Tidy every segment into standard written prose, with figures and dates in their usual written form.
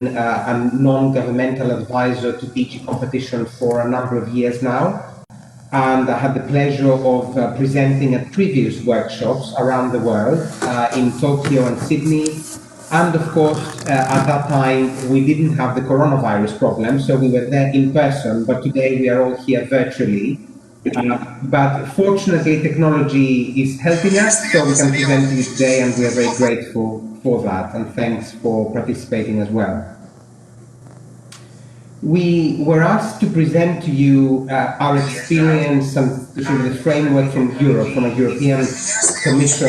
a non-governmental advisor to DG Competition for a number of years now, and I had the pleasure of presenting at previous workshops around the world in Tokyo and Sydney. And of course, at that time, we didn't have the coronavirus problem, so we were there in person, but today we are all here virtually. But fortunately, technology is helping us, so we can present to you today, and we are very grateful for that, and thanks for participating as well. We were asked to present to you our experience and the framework from Europe, from a European Commission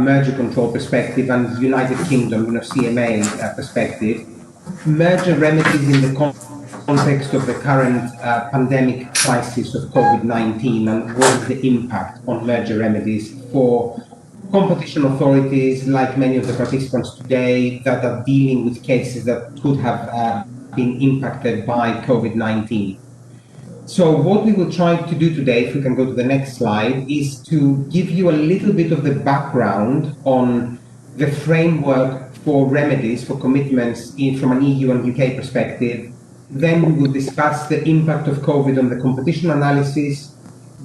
merger control perspective and United Kingdom, CMA perspective. Merger remedies in the context of the current pandemic crisis of COVID-19, and what is the impact on merger remedies for competition authorities, like many of the participants today, that are dealing with cases that could have been impacted by COVID-19. So what we will try to do today, if we can go to the next slide, is to give you a little bit of the background on the framework for remedies, for commitments from an EU and UK perspective. Then we will discuss the impact of COVID on the competition analysis,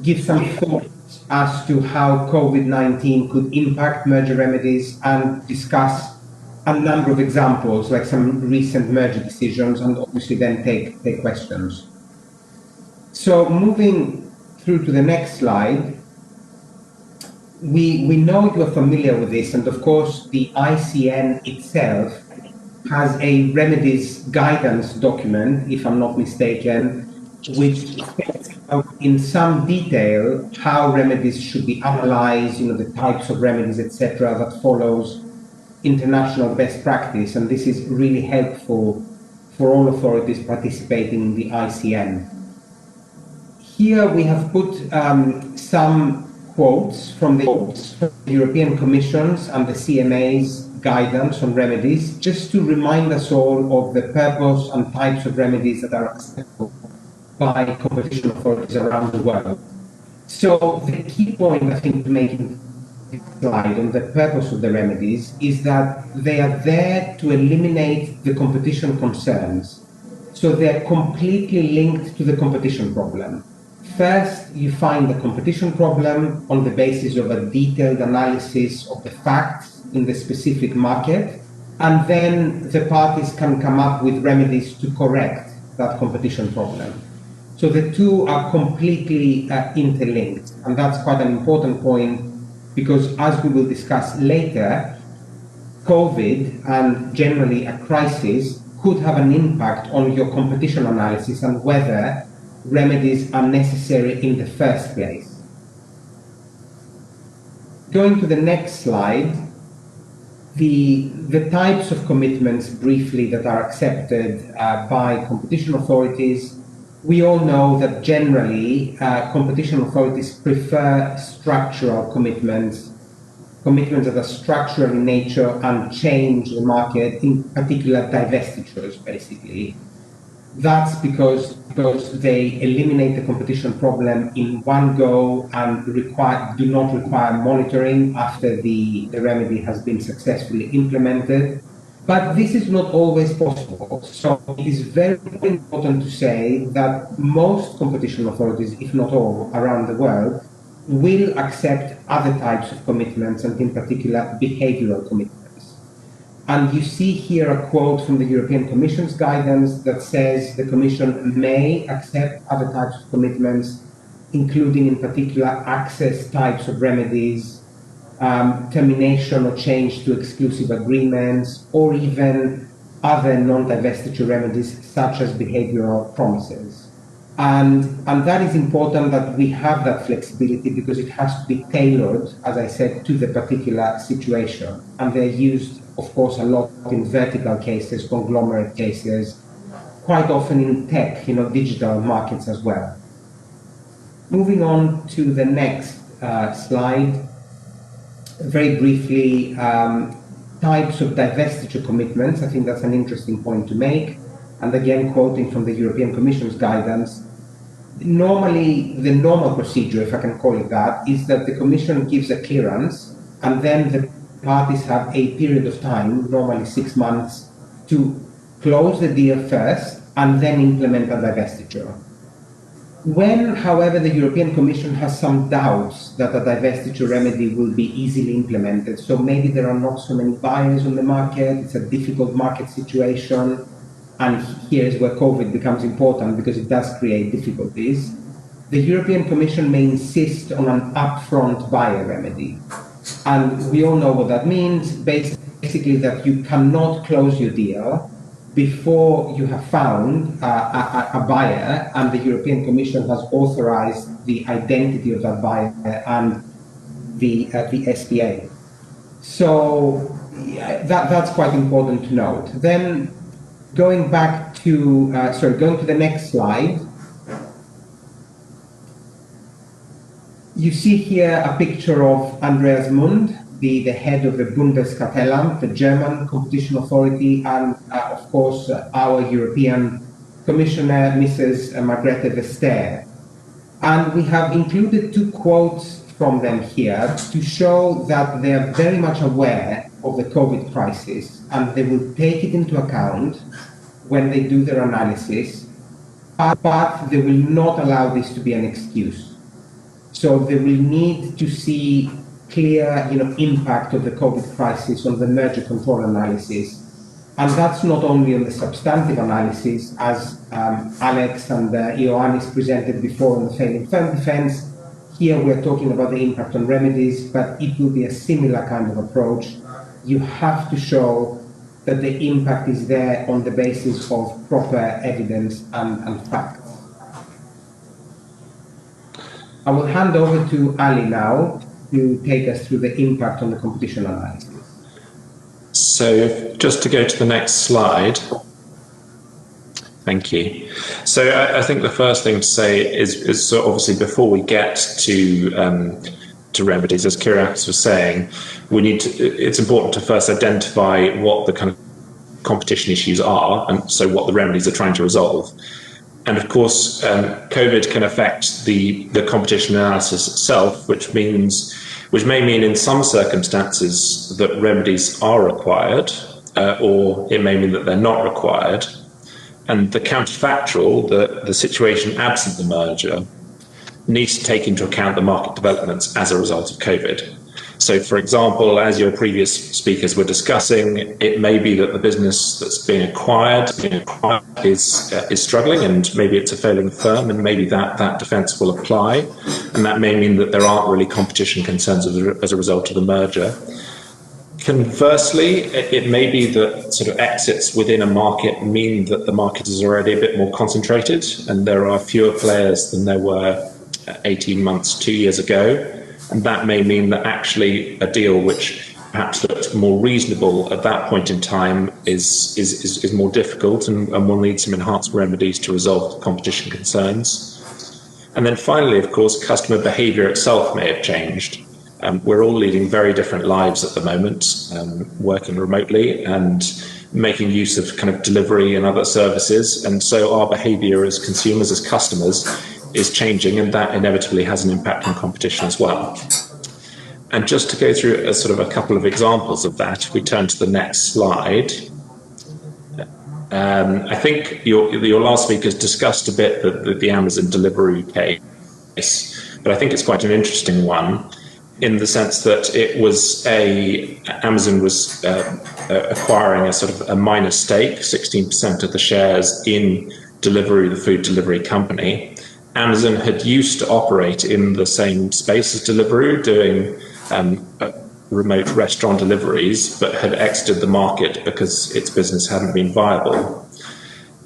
give some thoughts as to how COVID-19 could impact merger remedies, and discuss a number of examples, like some recent merger decisions, and obviously then take questions. So moving through to the next slide, we know you are familiar with this, and of course the ICN itself has a remedies guidance document, if I'm not mistaken, which sets out in some detail how remedies should be analyzed, the types of remedies, etc., that follows international best practice, and this is really helpful for all authorities participating in the ICN. Here we have put some quotes from the European Commission's and the CMA's guidance on remedies, just to remind us all of the purpose and types of remedies that are acceptable by competition authorities around the world. So the key point, I think, to make slide on the purpose of the remedies is that they are there to eliminate the competition concerns. So they're completely linked to the competition problem. First, you find the competition problem on the basis of a detailed analysis of the facts in the specific market, and then the parties can come up with remedies to correct that competition problem. So the two are completely interlinked, and that's quite an important point, because as we will discuss later, COVID and generally a crisis could have an impact on your competition analysis and whether remedies are necessary in the first place. Going to the next slide, the types of commitments briefly that are accepted by competition authorities. We all know that generally competition authorities prefer structural commitments that are structural in nature and change the market, in particular divestitures, basically. That's because they eliminate the competition problem in one go and do not require monitoring after the remedy has been successfully implemented. But this is not always possible. So it is very important to say that most competition authorities, if not all, around the world, will accept other types of commitments, and in particular behavioral commitments. And you see here a quote from the European Commission's guidance that says the Commission may accept other types of commitments, including in particular access types of remedies, termination or change to exclusive agreements, or even other non-divestiture remedies such as behavioral promises. And that is important that we have that flexibility, because it has to be tailored, as I said, to the particular situation. And they're used, of course, a lot in vertical cases, conglomerate cases, quite often in tech, digital markets as well. Moving on to the next slide. Very briefly, types of divestiture commitments. I think that's an interesting point to make. And again, quoting from the European Commission's guidance, normally the normal procedure, if I can call it that, is that the Commission gives a clearance, and then the parties have a period of time, normally 6 months, to close the deal first and then implement a divestiture. When, however, the European Commission has some doubts that a divestiture remedy will be easily implemented, so maybe there are not so many buyers on the market, it's a difficult market situation, and here's where COVID becomes important because it does create difficulties, the European Commission may insist on an upfront buyer remedy. And we all know what that means, basically that you cannot close your deal before you have found a buyer and the European Commission has authorized the identity of that buyer and the SPA. So that's quite important to note. Then going back to, going to the next slide, you see here a picture of Andreas Mund, the head of the Bundeskartellamt, the German competition authority, and of course our European Commissioner, Mrs. Margrethe Vestager. And we have included two quotes from them here to show that they are very much aware of the COVID crisis and they will take it into account when they do their analysis, but they will not allow this to be an excuse. So they will need to see clear impact of the COVID crisis on the merger control analysis. And that's not only on the substantive analysis, as Alex and Ioannis presented before on the failing firm defense. Here we're talking about the impact on remedies, but it will be a similar kind of approach. You have to show that the impact is there on the basis of proper evidence and facts. I will hand over to Ali now to take us through the impact on the competition analysis. So just to go to the next slide. Thank you. So I think the first thing to say is so obviously before we get to remedies, as Kyriakos was saying, it's important to first identify what the kind of competition issues are, and so what the remedies are trying to resolve. And of course, COVID can affect the competition analysis itself, which may mean in some circumstances that remedies are required, or it may mean that they're not required. And the counterfactual, the situation absent the merger, needs to take into account the market developments as a result of COVID. So, for example, as your previous speakers were discussing, it may be that the business that's being acquired is struggling, and maybe it's a failing firm, and maybe that defence will apply, and that may mean that there aren't really competition concerns as a result of the merger. Conversely, it may be that sort of exits within a market mean that the market is already a bit more concentrated, and there are fewer players than there were 18 months, 2 years ago. And that may mean that actually a deal which perhaps looked more reasonable at that point in time is more difficult and will need some enhanced remedies to resolve the competition concerns. And then finally, of course, customer behaviour itself may have changed. We're all leading very different lives at the moment, working remotely and making use of kind of delivery and other services. And so our behaviour as consumers, as customers, is changing, and that inevitably has an impact on competition as well. And just to go through a couple of examples of that, if we turn to the next slide. I think your last speakers discussed a bit the Amazon delivery case, but I think it's quite an interesting one in the sense that Amazon was acquiring a minor stake, 16% of the shares in Deliveroo, the food delivery company. Amazon had used to operate in the same space as Deliveroo, doing remote restaurant deliveries, but had exited the market because its business hadn't been viable.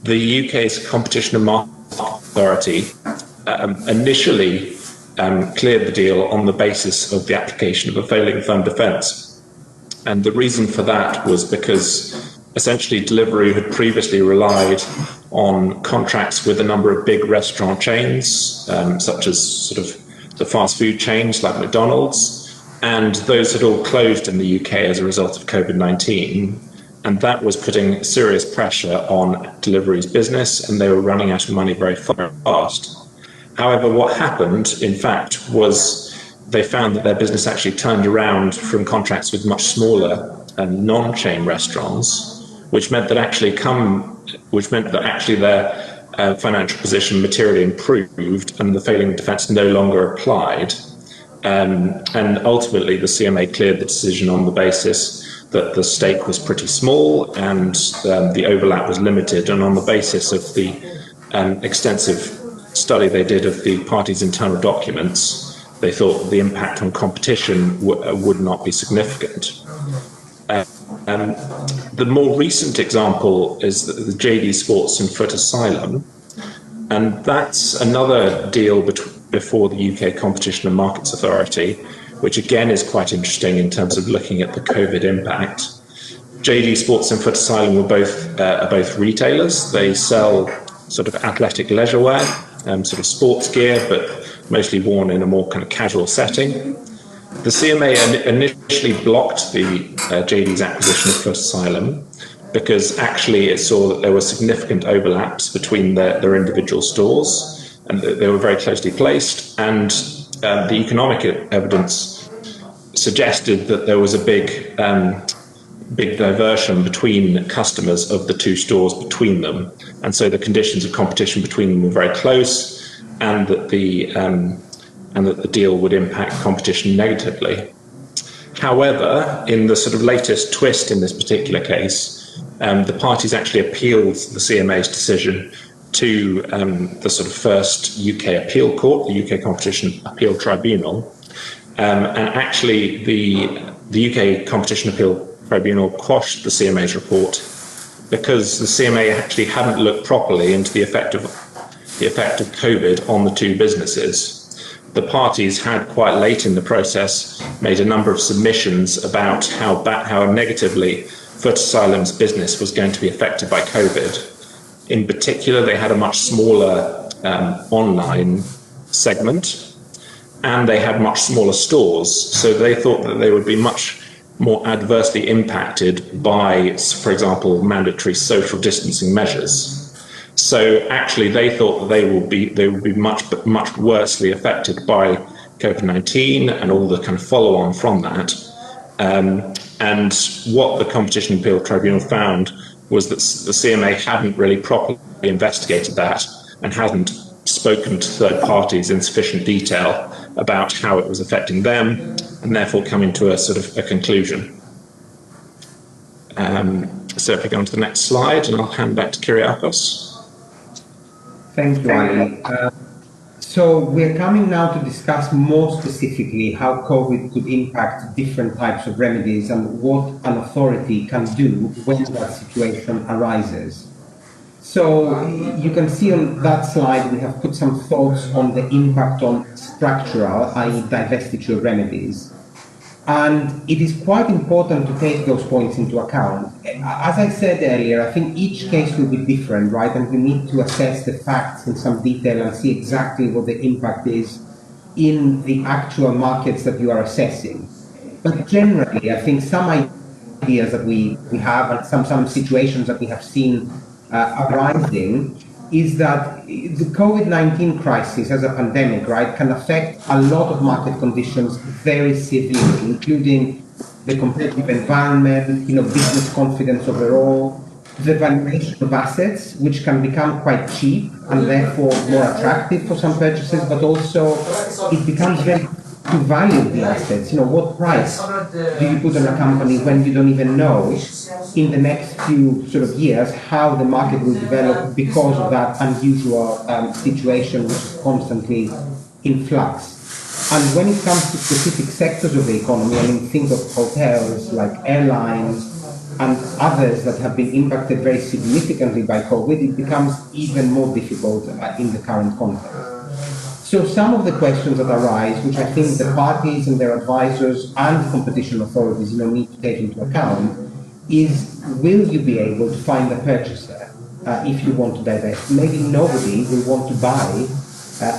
The UK's Competition and Market Authority initially cleared the deal on the basis of the application of a failing firm defence. And the reason for that was because essentially Deliveroo had previously relied on contracts with a number of big restaurant chains, such as the fast food chains like McDonald's, and those had all closed in the UK as a result of COVID-19, and that was putting serious pressure on Deliveroo's business, and they were running out of money very fast. However, what happened, in fact, was they found that their business actually turned around from contracts with much smaller non-chain restaurants, which meant that actually come which meant that actually their financial position materially improved and the failing defence no longer applied. And ultimately, the CMA cleared the decision on the basis that the stake was pretty small and the overlap was limited, and on the basis of the extensive study they did of the parties' internal documents, they thought the impact on competition would not be significant. The more recent example is the JD Sports and Foot Asylum, and that's another deal before the UK Competition and Markets Authority, which again is quite interesting in terms of looking at the COVID impact. JD Sports and Foot Asylum are both retailers. They sell sort of athletic leisure wear, sort of sports gear, but mostly worn in a more kind of casual setting. The CMA initially blocked the JD's acquisition of Foot Asylum because actually it saw that there were significant overlaps between their individual stores, and they were very closely placed, and the economic evidence suggested that there was a big diversion between customers of the two stores between them, and so the conditions of competition between them were very close, and that the deal would impact competition negatively. However, in the sort of latest twist in this particular case, the parties actually appealed the CMA's decision to the sort of first UK appeal court, the UK Competition Appeal Tribunal, and actually the UK Competition Appeal Tribunal quashed the CMA's report because the CMA actually hadn't looked properly into the effect of COVID on the two businesses. The parties had quite late in the process made a number of submissions about how negatively Foot Asylum's business was going to be affected by COVID. In particular, they had a much smaller online segment, and they had much smaller stores, so they thought that they would be much more adversely impacted by, for example, mandatory social distancing measures. So actually, they thought that they would be much worsely affected by COVID-19 and all the kind of follow-on from that. And what the Competition Appeal Tribunal found was that the CMA hadn't really properly investigated that and hadn't spoken to third parties in sufficient detail about how it was affecting them, and therefore coming to a sort of a conclusion. So if we go on to the next slide, and I'll hand back to Kyriakos. Thank you, Ali. So we're coming now to discuss more specifically how COVID could impact different types of remedies and what an authority can do when that situation arises. So you can see on that slide we have put some thoughts on the impact on structural, i.e. divestiture remedies. And it is quite important to take those points into account. As I said earlier, I think each case will be different, right? And we need to assess the facts in some detail and see exactly what the impact is in the actual markets that you are assessing. But generally, I think some ideas that we have and some situations that we have seen arising is that the COVID-19 crisis as a pandemic, right, can affect a lot of market conditions very severely, including the competitive environment, business confidence overall, the valuation of assets, which can become quite cheap and therefore more attractive for some purchases, but also it becomes very to value the assets. What price do you put on a company when you don't even know in the next few sort of years how the market will develop because of that unusual situation which is constantly in flux. And when it comes to specific sectors of the economy, think of hotels like airlines and others that have been impacted very significantly by COVID, it becomes even more difficult in the current context. So some of the questions that arise, which I think the parties and their advisors and competition authorities need to take into account, is will you be able to find a purchaser if you want to divest? Maybe nobody will want to buy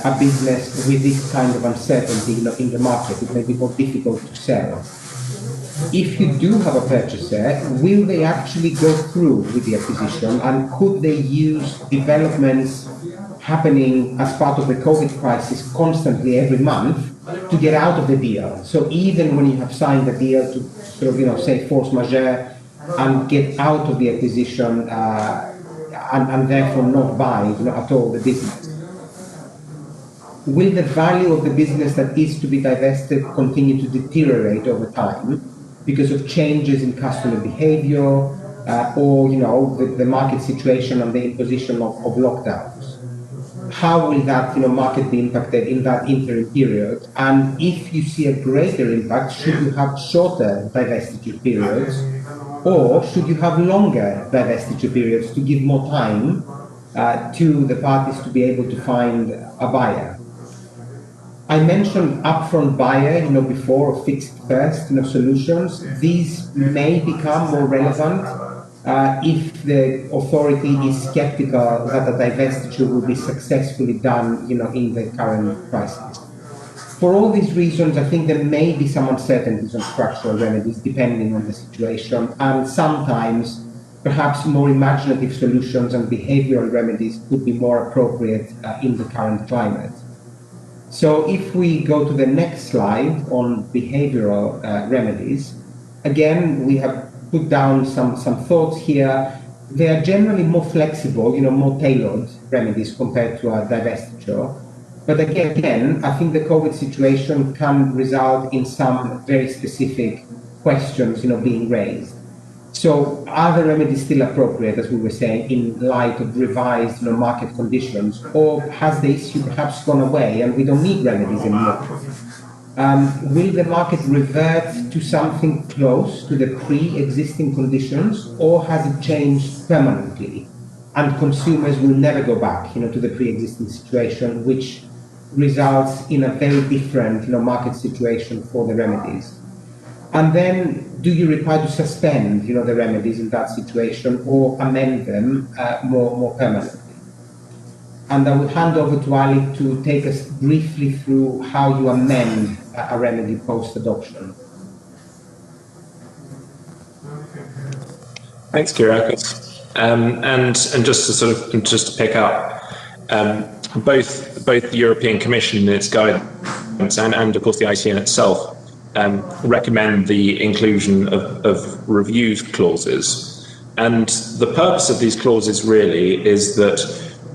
a business with this kind of uncertainty in the market. It may be more difficult to sell. If you do have a purchaser, will they actually go through with the acquisition, and could they use developments happening as part of the COVID crisis constantly every month to get out of the deal? So even when you have signed the deal to sort of, say force majeure and get out of the acquisition and therefore not buy at all the business. Will the value of the business that is to be divested continue to deteriorate over time because of changes in customer behavior or the market situation and the imposition of lockdowns? How will that market be impacted in that interim period? And if you see a greater impact, should you have shorter divestiture periods, or should you have longer divestiture periods to give more time to the parties to be able to find a buyer? I mentioned upfront buyer, before, or fixed first, solutions. These may become more relevant if the authority is skeptical that a divestiture will be successfully done, in the current crisis. For all these reasons, I think there may be some uncertainties on structural remedies depending on the situation, and sometimes perhaps more imaginative solutions and behavioral remedies could be more appropriate in the current climate. So if we go to the next slide on behavioral remedies, again, we have put down some thoughts here. They are generally more flexible, more tailored remedies compared to a divestiture. But again, I think the COVID situation can result in some very specific questions, being raised. So are the remedies still appropriate, as we were saying, in light of revised market conditions, or has the issue perhaps gone away and we don't need remedies anymore? Will the market revert to something close to the pre-existing conditions, or has it changed permanently? And consumers will never go back, to the pre-existing situation, which results in a very different, market situation for the remedies. And then, do you require to suspend, the remedies in that situation, or amend them more permanently? And I will hand over to Ali to take us briefly through how you amend a remedy post-adoption. Thanks, Kyriakos. And just to pick up, both the European Commission in its guidance and of course the ICN itself recommend the inclusion of review clauses. And the purpose of these clauses really is that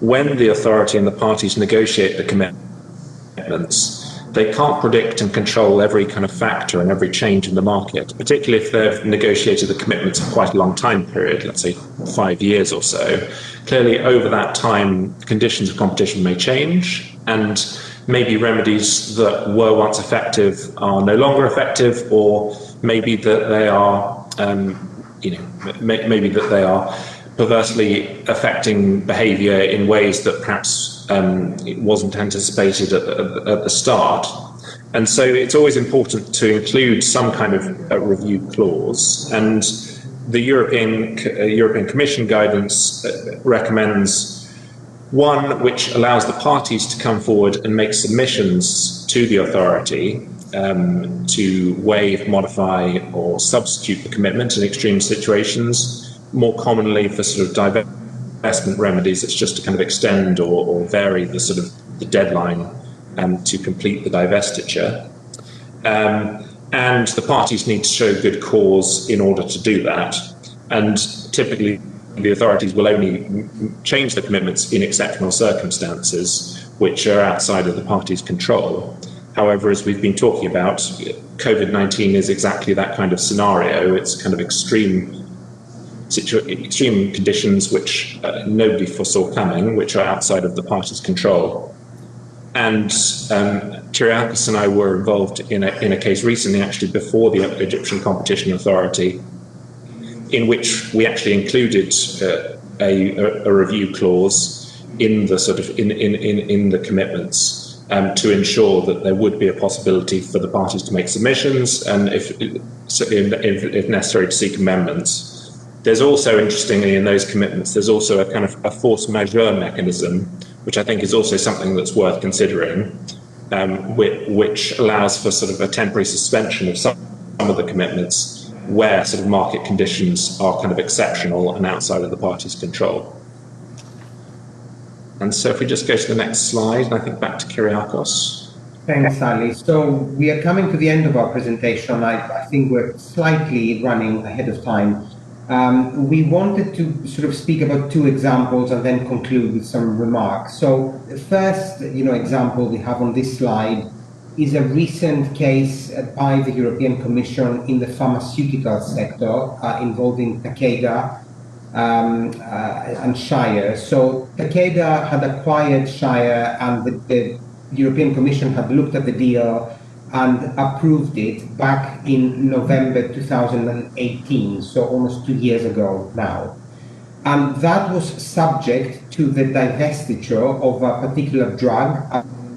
when the authority and the parties negotiate the commitments, they can't predict and control every kind of factor and every change in the market, particularly if they've negotiated the commitments for quite a long time period, let's say 5 years or so. Clearly, over that time, conditions of competition may change, and maybe remedies that were once effective are no longer effective, or maybe that they are, maybe that they are perversely affecting behaviour in ways that perhaps it wasn't anticipated at the start. And so it's always important to include some kind of a review clause. And the European Commission guidance recommends one which allows the parties to come forward and make submissions to the authority to waive, modify, or substitute the commitment in extreme situations. More commonly for sort of divestment remedies, it's just to kind of extend or vary the deadline to complete the divestiture. And the parties need to show good cause in order to do that. And typically, the authorities will only change the commitments in exceptional circumstances, which are outside of the parties' control. However, as we've been talking about, COVID-19 is exactly that kind of scenario. It's kind of extreme conditions which nobody foresaw coming, which are outside of the parties' control. And Kyriakos and I were involved in a case recently, actually before the Egyptian Competition Authority, in which we actually included a review clause in the in the commitments to ensure that there would be a possibility for the parties to make submissions and if necessary to seek amendments. There's also, interestingly, in those commitments, there's also a kind of a force majeure mechanism, which I think is also something that's worth considering, which allows for sort of a temporary suspension of some of the commitments where sort of market conditions are kind of exceptional and outside of the parties' control. And so if we just go to the next slide, and I think back to Kyriakos. Thanks, Ali. So we are coming to the end of our presentation. I think we're slightly running ahead of time. We wanted to sort of speak about two examples and then conclude with some remarks. So the first, example we have on this slide is a recent case by the European Commission in the pharmaceutical sector involving Takeda and Shire. So Takeda had acquired Shire, and the European Commission had looked at the deal and approved it back in November 2018, so almost 2 years ago now. And that was subject to the divestiture of a particular drug,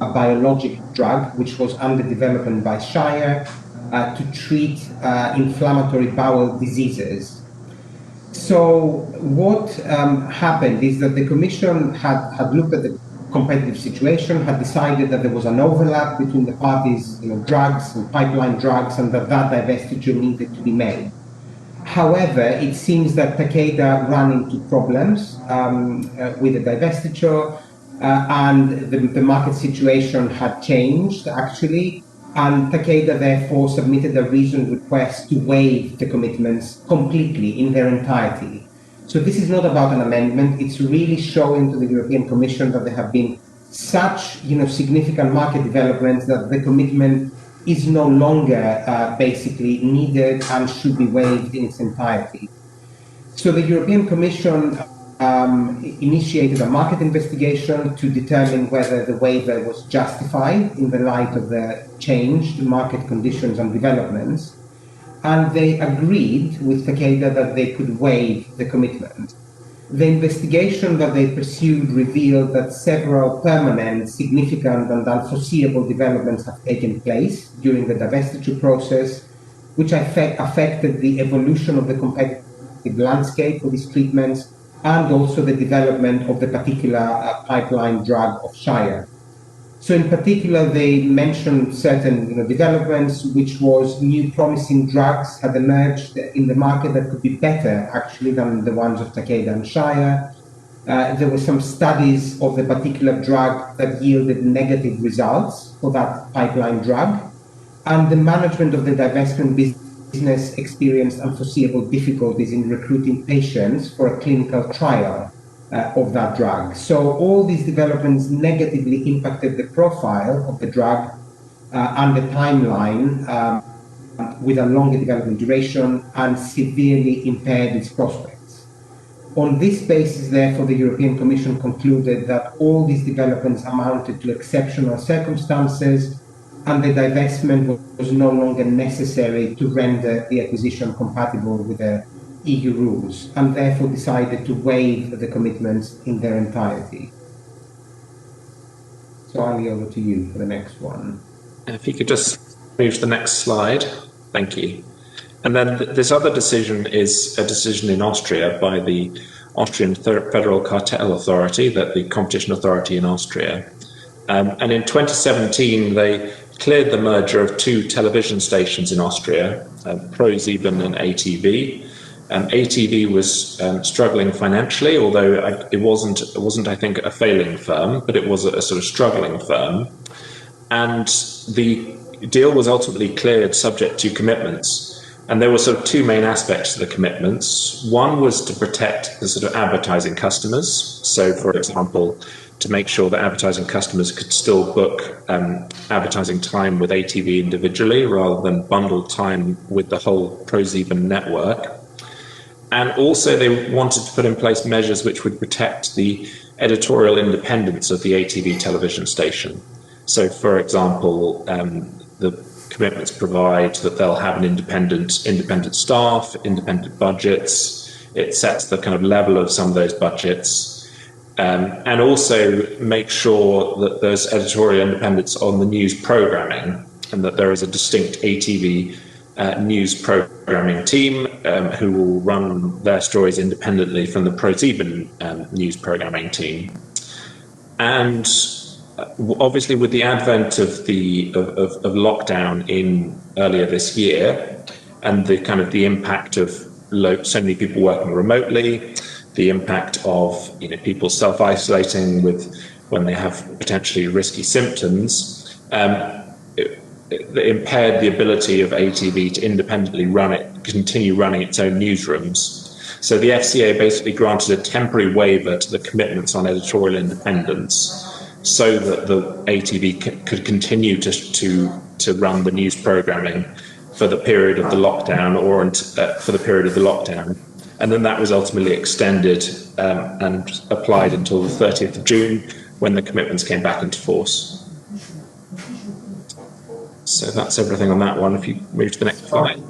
a biologic drug, which was under development by Shire to treat inflammatory bowel diseases. So what happened is that the Commission had looked at the competitive situation, had decided that there was an overlap between the parties, drugs and pipeline drugs, and that divestiture needed to be made. However, it seems that Takeda ran into problems with the divestiture, and the market situation had changed, actually, and Takeda therefore submitted a reasoned request to waive the commitments completely in their entirety. So this is not about an amendment. It's really showing to the European Commission that there have been such significant market developments that the commitment is no longer basically needed and should be waived in its entirety. So the European Commission initiated a market investigation to determine whether the waiver was justified in the light of the changed market conditions and developments. And they agreed with Takeda that they could waive the commitment. The investigation that they pursued revealed that several permanent, significant, and unforeseeable developments have taken place during the divestiture process, which affected the evolution of the competitive landscape for these treatments and also the development of the particular pipeline drug of Shire. So in particular, they mentioned certain developments, which was new promising drugs had emerged in the market that could be better actually than the ones of Takeda and Shire. There were some studies of the particular drug that yielded negative results for that pipeline drug. And the management of the divestment business experienced unforeseeable difficulties in recruiting patients for a clinical trial of that drug. So all these developments negatively impacted the profile of the drug and the timeline with a longer development duration and severely impaired its prospects. On this basis, therefore, the European Commission concluded that all these developments amounted to exceptional circumstances and the divestment was no longer necessary to render the acquisition compatible with the EU rules, and therefore decided to waive the commitments in their entirety. So I'll hand over to you for the next one. If you could just move to the next slide. Thank you. And then this other decision is a decision in Austria by the Austrian Federal Cartel Authority, the competition authority in Austria. And in 2017, they cleared the merger of two television stations in Austria, ProSieben and ATV. ATV was struggling financially, although it wasn't, I think, a failing firm, but it was a sort of struggling firm. And the deal was ultimately cleared subject to commitments. And there were sort of two main aspects to the commitments. One was to protect the sort of advertising customers. So, for example, to make sure that advertising customers could still book advertising time with ATV individually rather than bundle time with the whole ProSieben network. And also they wanted to put in place measures which would protect the editorial independence of the ATV television station. So, for example, the commitments provide that they'll have an independent staff, independent budgets. It sets the kind of level of some of those budgets, and also make sure that there's editorial independence on the news programming, and that there is a distinct ATV news programming team who will run their stories independently from the ProSieben news programming team. And obviously, with the advent of lockdown in earlier this year, and the impact of so many people working remotely, the impact of people self-isolating when they have potentially risky symptoms, it impaired the ability of ATV to independently continue running its own newsrooms. So the FCA basically granted a temporary waiver to the commitments on editorial independence so that the ATV could continue to run the news programming for the period of the lockdown for the period of the lockdown. And then that was ultimately extended and applied until the 30th of June when the commitments came back into force. So that's everything on that one. If you move to the next slide.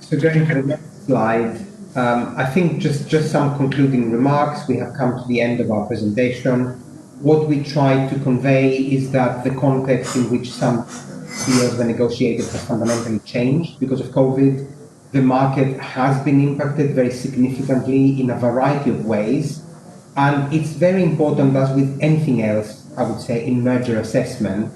So going to the next slide, I think just some concluding remarks. We have come to the end of our presentation. What we tried to convey is that the context in which some deals were negotiated has fundamentally changed because of COVID. The market has been impacted very significantly in a variety of ways. And it's very important, as with anything else, I would say, in merger assessment,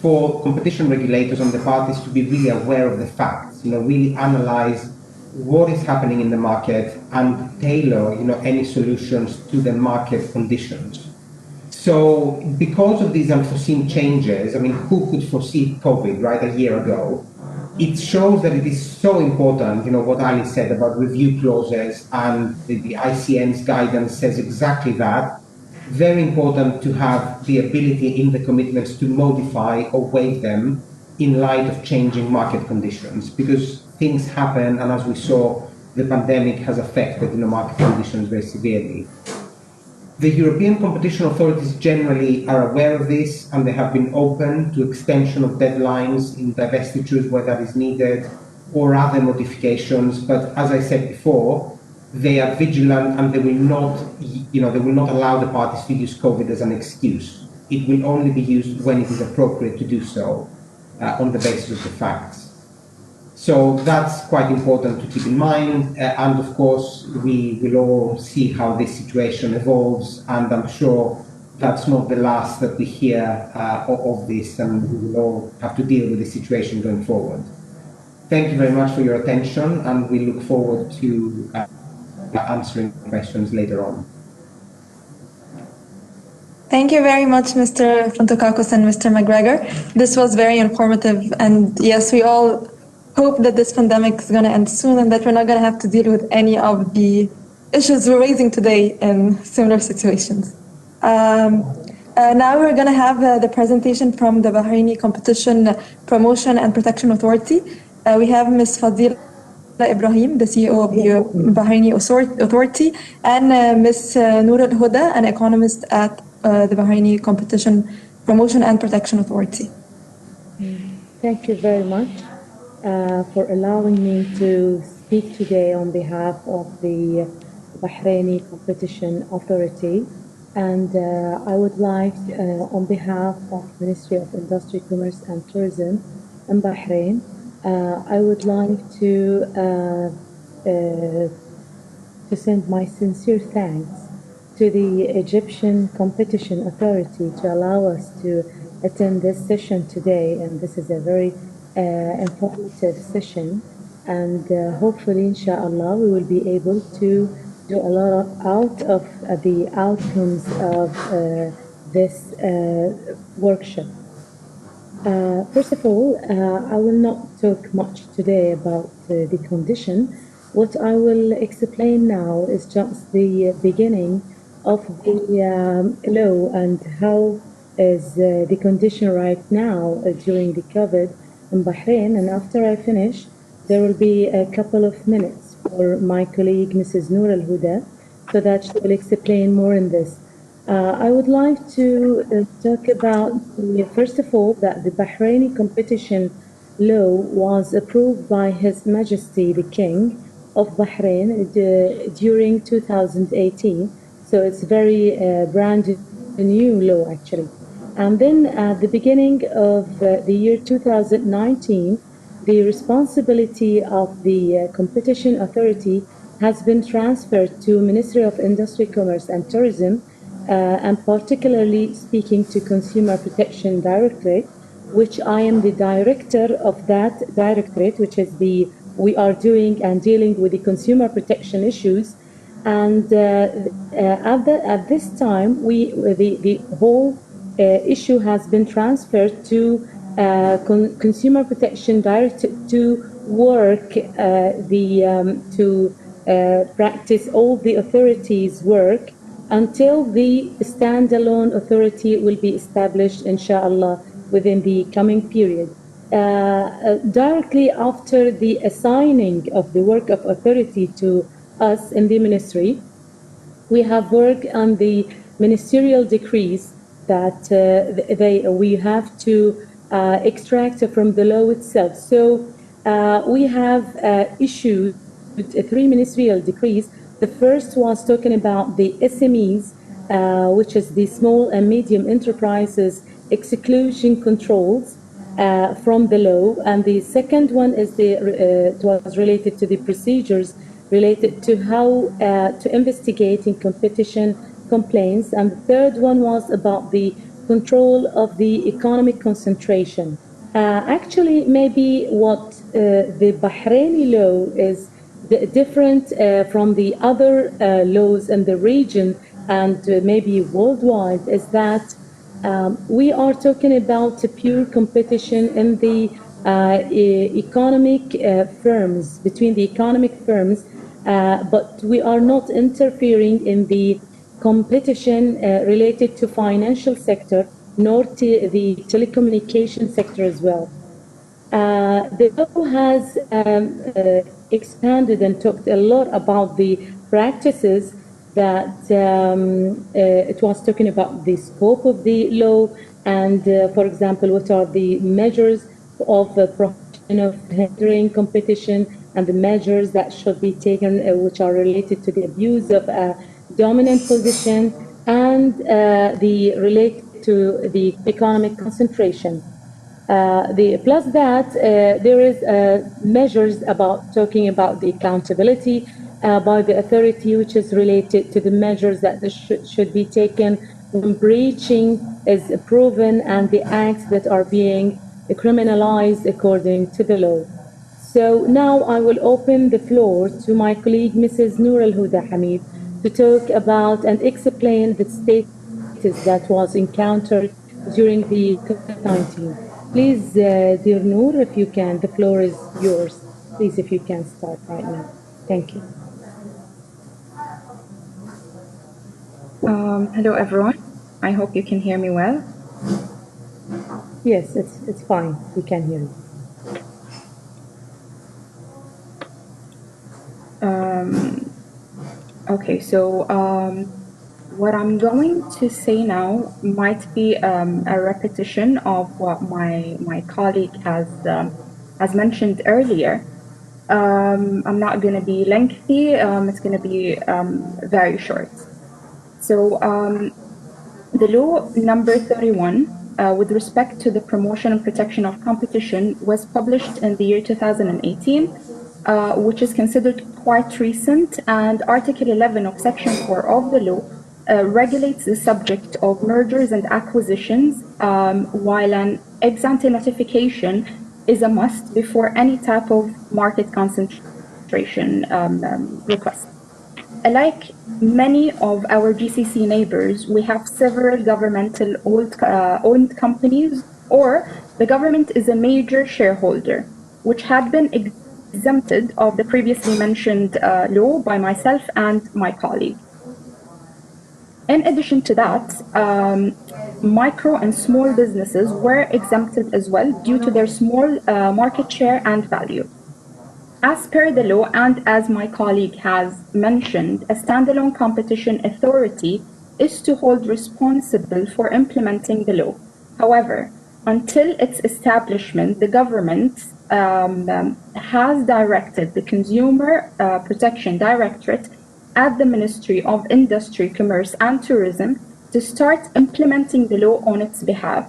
for competition regulators and the parties to be really aware of the facts, really analyze what is happening in the market and tailor, any solutions to the market conditions. So because of these unforeseen changes, who could foresee COVID, right, a year ago? It shows that it is so important, what Ali said about review clauses, and the ICN's guidance says exactly that. Very important to have the ability in the commitments to modify or waive them in light of changing market conditions, because things happen, and as we saw, the pandemic has affected market conditions very severely. The European competition authorities generally are aware of this, and they have been open to extension of deadlines in divestitures where that is needed, or other modifications. But as I said before, they are vigilant, and they will not allow the parties to use COVID as an excuse. It will only be used when it is appropriate to do so on the basis of the facts. So that's quite important to keep in mind. And of course, we will all see how this situation evolves. And I'm sure that's not the last that we hear of this, and we will all have to deal with the situation going forward. Thank you very much for your attention, and we look forward to answering questions later on. Thank you very much, Mr. Fontokakos and Mr. McGregor. This was very informative, and yes, we all hope that this pandemic is going to end soon and that we're not going to have to deal with any of the issues we're raising today in similar situations. Now we're going to have the presentation from the Bahraini Competition Promotion and Protection Authority. We have Ms. Fadila Ibrahim, the CEO of the Bahraini Authority, and Ms. Noor Al-Huda, an economist at the Bahraini Competition Promotion and Protection Authority. Thank you very much for allowing me to speak today on behalf of the Bahraini Competition Authority. And I would like, on behalf of Ministry of Industry, Commerce and Tourism in Bahrain, I would like to send my sincere thanks to the Egyptian Competition Authority to allow us to attend this session today. And this is a very informative session. And hopefully, inshallah, we will be able to do a lot out of the outcomes of this workshop. First of all, I will not talk much today about the condition. What I will explain now is just the beginning of the law and how is the condition right now during the COVID in Bahrain. And after I finish, there will be a couple of minutes for my colleague, Mrs. Noor Al-Huda, so that she will explain more in this. I would like to talk about, first of all, that the Bahraini Competition Law was approved by His Majesty the King of Bahrain during 2018. So it's very brand new law, actually. And then at the beginning of the year 2019, the responsibility of the Competition Authority has been transferred to Ministry of Industry, Commerce and Tourism, and particularly speaking to Consumer Protection Directorate, which I am the director of that directorate, which is we are doing and dealing with the consumer protection issues. And at this time, the whole issue has been transferred to Consumer Protection Directorate to work practice all the authorities' work until the standalone authority will be established, inshallah, within the coming period. Directly after the assigning of the work of authority to us in the ministry, we have worked on the ministerial decrees that we have to extract from the law itself. So we have issued 3 ministerial decrees. The first was talking about the SMEs, which is the small and medium enterprises exclusion controls from the law, and the second one is it was related to the procedures related to how to investigate in competition complaints, and the third one was about the control of the economic concentration. Actually, maybe what the Bahraini law is different from the other laws in the region and maybe worldwide is that we are talking about a pure competition in the economic firms, between the economic firms, but we are not interfering in the competition related to financial sector, nor to the telecommunication sector as well. The law has expanded and talked a lot about the practices that it was talking about the scope of the law and, for example, what are the measures of the prohibition of hindering competition and the measures that should be taken which are related to the abuse of a dominant position and the related to the economic concentration. Plus that, there is measures about talking about the accountability by the authority, which is related to the measures that should be taken when breaching is proven and the acts that are being criminalized according to the law. So now I will open the floor to my colleague, Mrs. Noor Al-Huda Hamid, to talk about and explain the status that was encountered during the COVID-19. Please, dear Noor, if you can, the floor is yours. Please, if you can start right now. Thank you. Hello, everyone. I hope you can hear me well. Yes, it's fine. We can hear you. Okay, so what I'm going to say now might be a repetition of what my colleague has mentioned earlier. I'm not going to be lengthy. It's going to be very short. So the law number 31 with respect to the promotion and protection of competition was published in the year 2018, which is considered quite recent, and Article 11 of Section 4 of the law regulates the subject of mergers and acquisitions, while an ex-ante notification is a must before any type of market concentration request. Like many of our GCC neighbors, we have several governmental owned companies, or the government is a major shareholder, which had been exempted of the previously mentioned law by myself and my colleague. In addition to that, micro and small businesses were exempted as well due to their small market share and value. As per the law, and as my colleague has mentioned, a standalone competition authority is to hold responsible for implementing the law. However, until its establishment, the government has directed the Consumer Protection Directorate at the Ministry of Industry, Commerce and Tourism to start implementing the law on its behalf,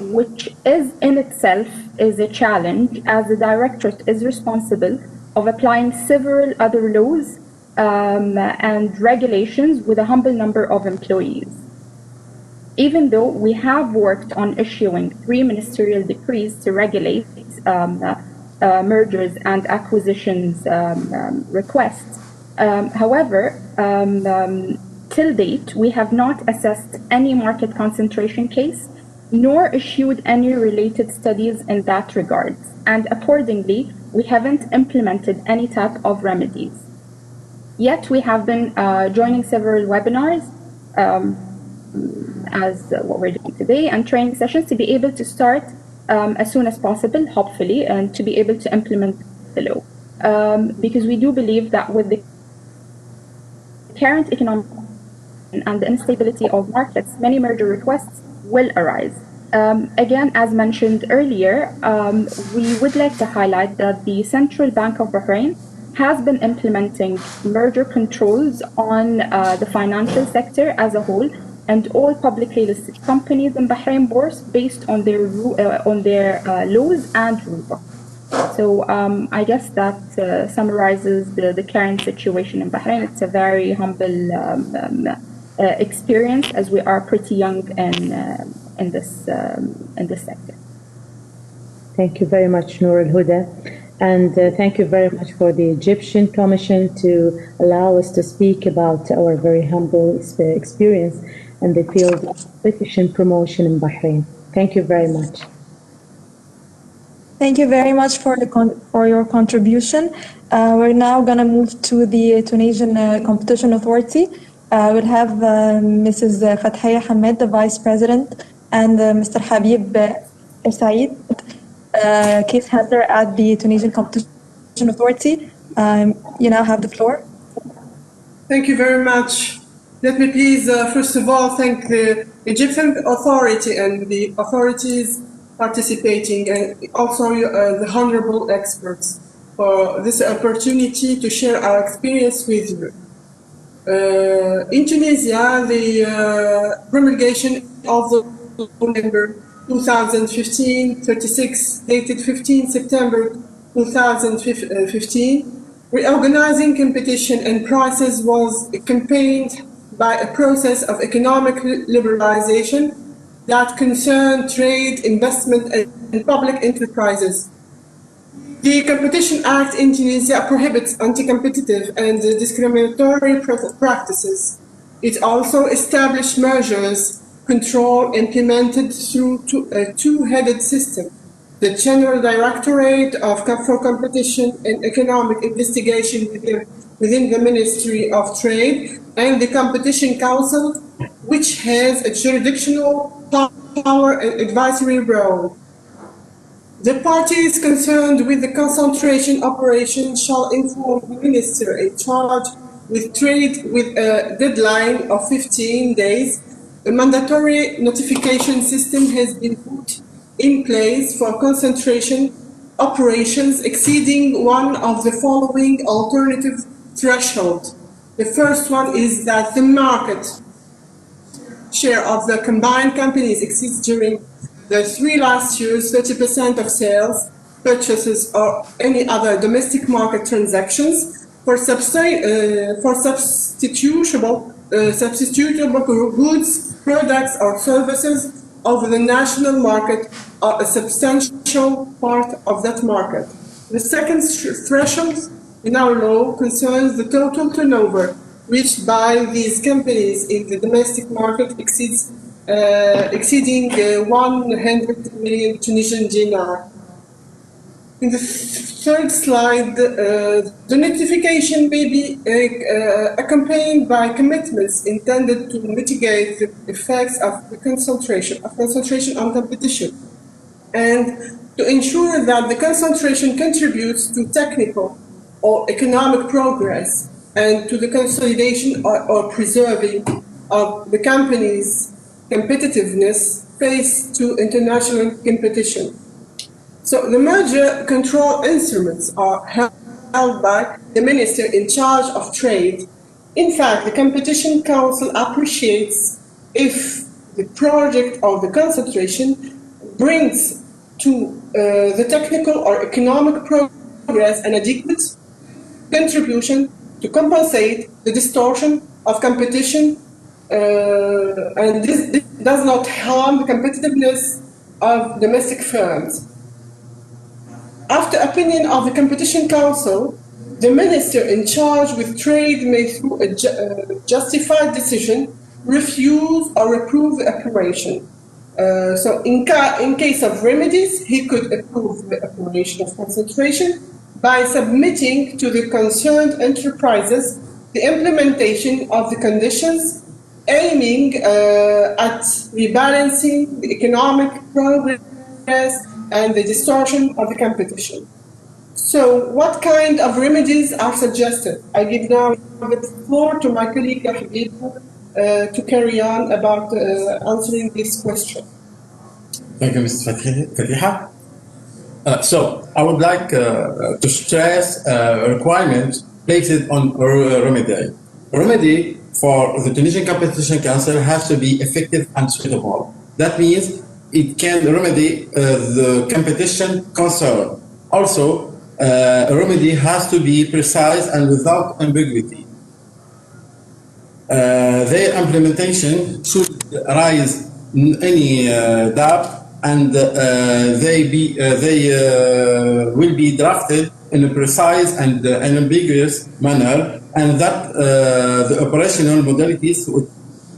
which is in itself is a challenge, as the Directorate is responsible of applying several other laws and regulations with a humble number of employees. Even though we have worked on issuing 3 ministerial decrees to regulate mergers and acquisitions requests, however, till date, we have not assessed any market concentration case nor issued any related studies in that regard. And accordingly, we haven't implemented any type of remedies. Yet we have been joining several webinars as what we're doing today, and training sessions to be able to start as soon as possible, hopefully, and to be able to implement the law. Because we do believe that with the current economic and the instability of markets, many merger requests will arise. Again, as mentioned earlier, we would like to highlight that the Central Bank of Bahrain has been implementing merger controls on the financial sector as a whole and all publicly listed companies in Bahrain bourse based on their laws and rulebook. So I guess that summarizes the current situation in Bahrain. It's a very humble experience, as we are pretty young in this sector. Thank you very much, Noor Al-Huda. And thank you very much for the Egyptian Commission to allow us to speak about our very humble experience in the field of competition promotion in Bahrain. Thank you very much. Thank you very much for your contribution. We're now going to move to the Tunisian Competition Authority. We'll have Mrs. Fathia Hamed, the Vice President, and Mr. Habib Said, case handler at the Tunisian Competition Authority. You now have the floor. Thank you very much. Let me please, first of all, thank the Egyptian authority and the authorities participating, and also the honorable experts for this opportunity to share our experience with you. In Tunisia, the promulgation of the law number 2015-36, dated 15 September 2015, reorganizing competition and prices was accompanied by a process of economic liberalization that concerned trade, investment, and public enterprises. The Competition Act in Tunisia prohibits anti-competitive and discriminatory practices. It also established measures control implemented through a two-headed system: the General Directorate for Competition and Economic Investigation within the Ministry of Trade, and the Competition Council, which has a jurisdictional power and advisory role. The parties concerned with the concentration operation shall inform the minister in charge with trade with a deadline of 15 days. A mandatory notification system has been put in place for concentration operations exceeding one of the following alternative thresholds. The first one is that the market share of the combined companies exceeds during the 3 last years 30% of sales, purchases, or any other domestic market transactions for substitutable goods, products, or services of the national market are a substantial part of that market. The second threshold in our law concerns the total turnover reached by these companies in the domestic market exceeding 100 million Tunisian dinar. In the third slide, the notification may be accompanied by commitments intended to mitigate the effects of the concentration on competition, and to ensure that the concentration contributes to technical or economic progress and to the consolidation or preserving of the company's competitiveness faced to international competition. So the merger control instruments are held by the minister in charge of trade. In fact, the Competition Council appreciates if the project of the concentration brings to the technical or economic progress an adequate contribution to compensate the distortion of competition, and this does not harm the competitiveness of domestic firms. After opinion of the Competition Council, the minister in charge with trade may, through a justified decision, refuse or approve the operation. So in case of remedies, he could approve the operation of concentration by submitting to the concerned enterprises the implementation of the conditions aiming at rebalancing the economic progress and the distortion of the competition. So what kind of remedies are suggested? I give now the floor to my colleague Habiba to carry on about answering this question. Thank you, Mr. Fatiha. So I would like to stress a requirement placed on remedy. Remedy for the Tunisian Competition Council has to be effective and suitable. That means it can remedy the competition concern. Also, a remedy has to be precise and without ambiguity. Their implementation should raise any doubt, and they will be drafted in a precise and unambiguous manner, and that the operational modalities to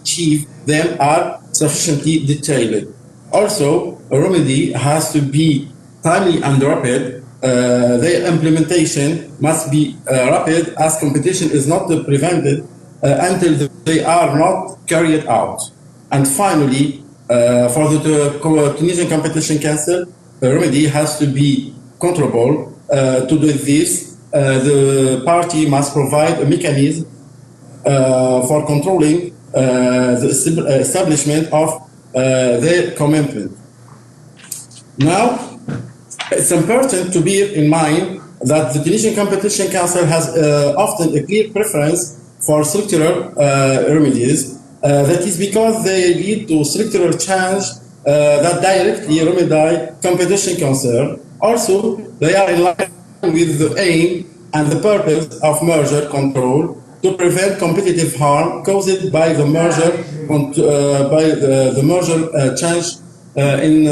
achieve them are sufficiently detailed. Also, a remedy has to be timely and rapid. Their implementation must be rapid, as competition is not prevented until they are not carried out. And finally, for the Tunisian Competition Council, the remedy has to be controllable. To do this, the party must provide a mechanism for controlling the establishment of their commitment. Now, it's important to bear in mind that the Tunisian Competition Council has often a clear preference for structural remedies. That is because they lead to structural change that directly remedy competition concern. Also, they are in line with the aim and the purpose of merger control to prevent competitive harm caused by the merger change in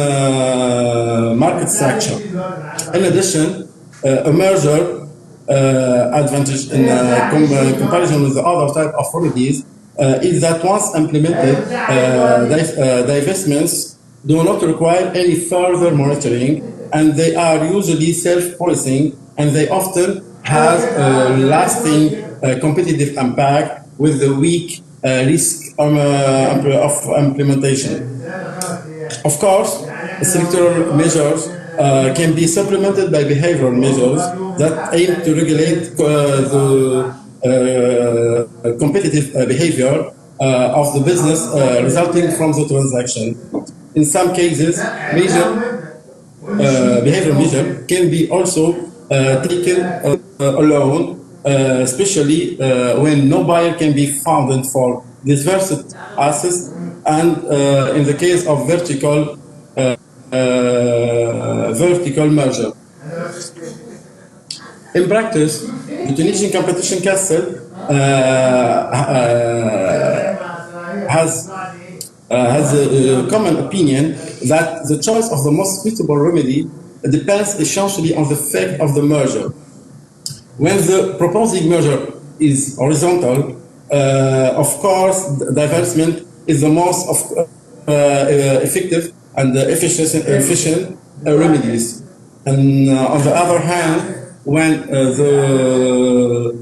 market structure. In addition, a merger advantage in comparison with the other type of remedies is that once implemented, divestments do not require any further monitoring, and they are usually self-policing, and they often have a lasting competitive impact with the weak risk of implementation. Of course, structural measures can be supplemented by behavioral measures that aim to regulate the competitive behavior of the business resulting from the transaction. In some cases, behavioral measure can be also taken alone, especially when no buyer can be found for diverse assets, and in the case of vertical merger. In practice, the Tunisian Competition Council has a common opinion that the choice of the most suitable remedy depends essentially on the fact of the merger. When the proposed merger is horizontal, of course, divestment is the most effective and efficient remedies. And on the other hand, when the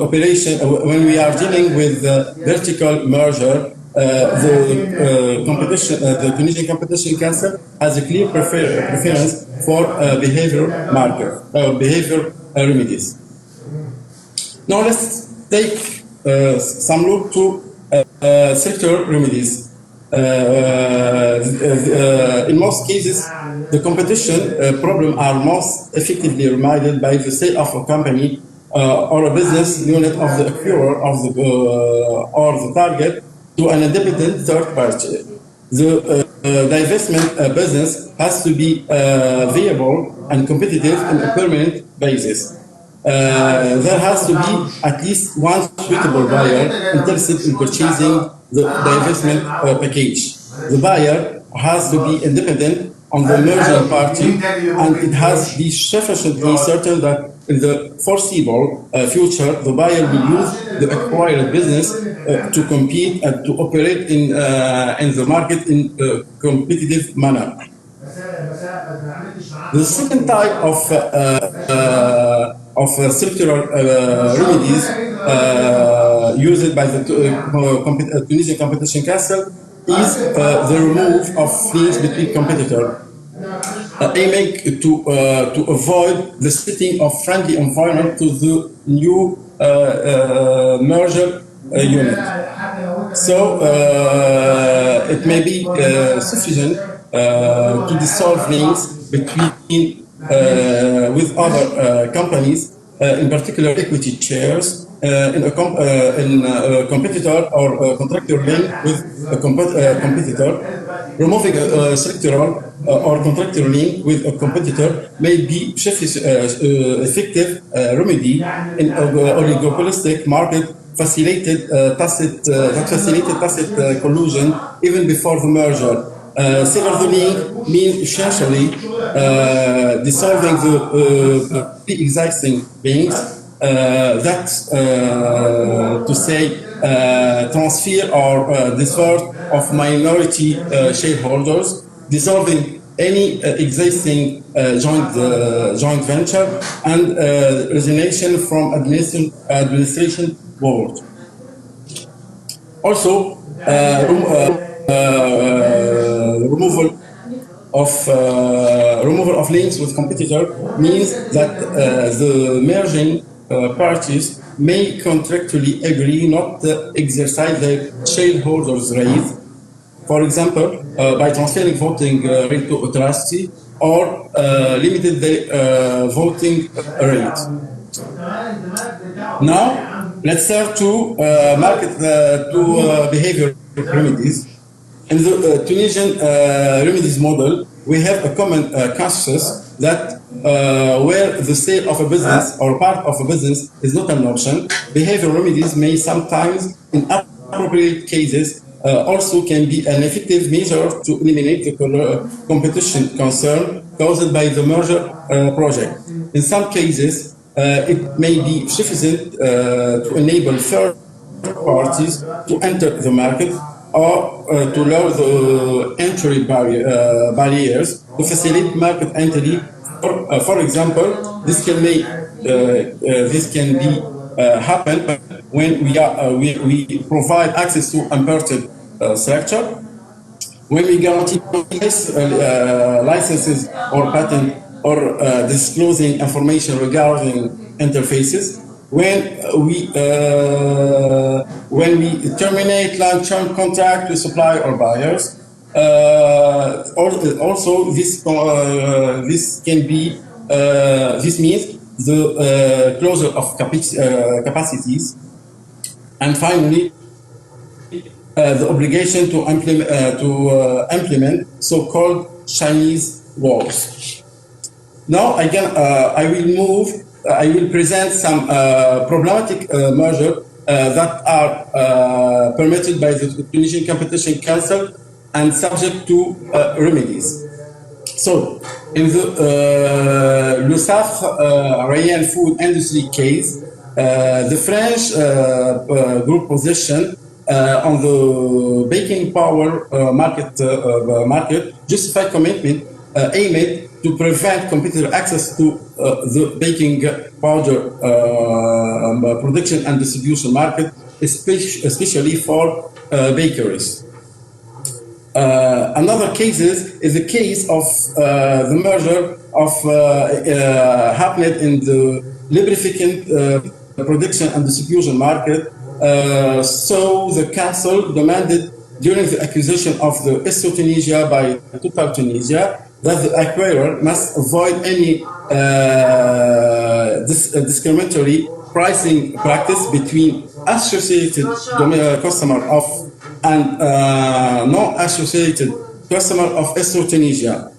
operation, when we are dealing with vertical merger, the Tunisian Competition Council has a clear preference for behavior remedies. Now let's take some look to sector remedies. In most cases, the competition problem are most effectively remedied by the sale of a company or a business unit of the acquirer of or the target to an independent third party. The divestment business has to be viable and competitive on a permanent basis. There has to be at least one suitable buyer interested in purchasing the divestment package. The buyer has to be independent on the merger party, and it has to be sufficiently certain that in the foreseeable future, the buyer will use the acquired business to compete and to operate in the market in a competitive manner. The second type of structural remedies used by the Tunisian Competition Council is the remove of links between competitors, aiming to avoid the setting of friendly environment to the new merger unit. So it may be sufficient to dissolve links between with other companies, in particular equity shares, in a competitor or a contractor link with a competitor. Removing a structural or contractor link with a competitor may be effective remedy in oligopolistic market facilitated tacit collusion even before the merger. Sever the link means essentially dissolving the pre-existing links, that's to say transfer or discord of minority shareholders, dissolving any existing joint venture, and resignation from administration board. Also, removal of links with competitor means that the merging parties may contractually agree not to exercise their shareholders' rights, for example, by transferring voting right to a trustee or limited the voting rate. Now, let's turn to behavior remedies. In the Tunisian remedies model, we have a common consensus that where the sale of a business or part of a business is not an option, behavior remedies may sometimes, in appropriate cases, also can be an effective measure to eliminate the competition concern caused by the merger project. In some cases, it may be sufficient to enable third parties to enter the market or to lower the entry barriers to facilitate market entry. For example, this can be happen when we provide access to unparted structure, when we guarantee licenses or patent or disclosing information regarding interfaces, when we terminate long-term contract with supplier or buyers. Also, this can be this means the closure of capacities, and finally the obligation to implement so-called Chinese walls. Now I will present some problematic measures that are permitted by the Tunisian Competition Council and subject to remedies. So, in the Lusaf Rayan food industry case, the French group position on the baking powder market justified commitment aimed to prevent competitor access to the baking powder production and distribution market, especially for bakeries. Another case is the case of the merger of happened in the lubricant production and distribution market. So the council demanded during the acquisition of the Esso Tunisia by Total Tunisia that the acquirer must avoid any discriminatory pricing practice between associated customer of and non-associated customer of Esso Tunisia,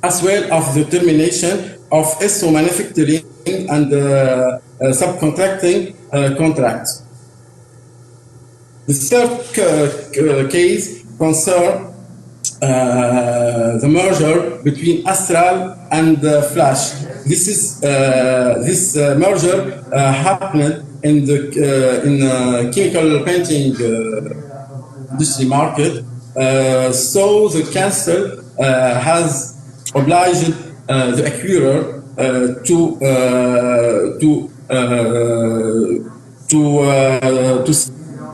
as well as the termination of Esso manufacturing and subcontracting contracts. The third case concerns the merger between Astral and Flash. this merger happened in the chemical painting industry market. So the council has obliged the acquirer to